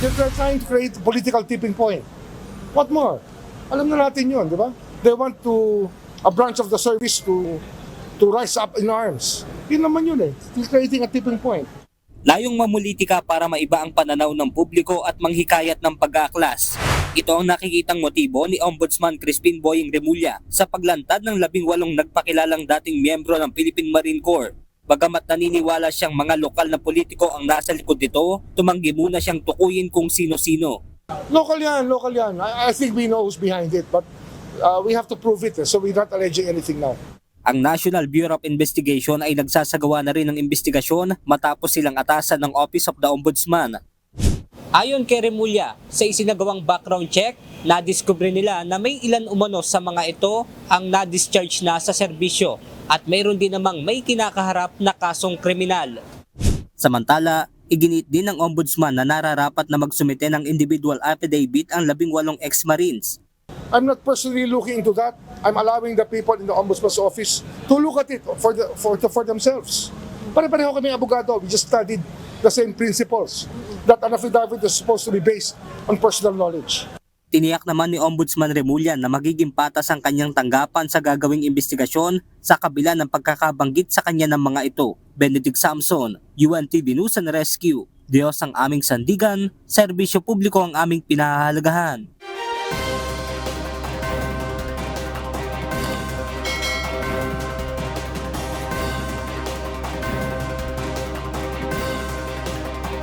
They're trying to create a political tipping point. What more? Alam na natin yun, di ba? They want a branch of the service to rise up in arms. Yun naman yun eh. They're creating a tipping point. Layong mamulitika para maiba ang pananaw ng publiko at manghikayat ng pag-aaklas. Ito ang nakikitang motibo ni Ombudsman Crispin Boying Remulla sa paglantad ng 18 nagpakilalang dating miyembro ng Philippine Marine Corps. Bagamat naniniwala siyang mga lokal na politiko ang nasa likod nito, tumanggi muna siyang tukuyin kung sino-sino. Local yan, local yan. I think we know who's behind it, but we have to prove it, so we're not alleging anything now. Ang National Bureau of Investigation ay nagsasagawa na rin ng investigasyon matapos silang atasan ng Office of the Ombudsman. Ayon kay Remulla, sa isinagawang background check, nadiskubre nila na may ilan umano sa mga ito ang na-discharge na sa serbisyo at mayroon din namang may kinakaharap na kasong kriminal. Samantala, iginit din ng Ombudsman na nararapat na magsumite ng individual affidavit ang 18 ex-Marines. I'm not personally looking into that. I'm allowing the people in the Ombudsman's office to look at it for themselves. Pare-pareho kami abogado. We just studied the same principles that an affidavit is supposed to be based on personal knowledge. Tiniyak naman ni Ombudsman Remulla na magiging patas ang kanyang tanggapan sa gagawing investigasyon sa kabila ng pagkakabanggit sa kanya ng mga ito. Benedict Samson, UNTV News and Rescue. Diyos ang aming sandigan, serbisyo publiko ang aming pinahahalagahan.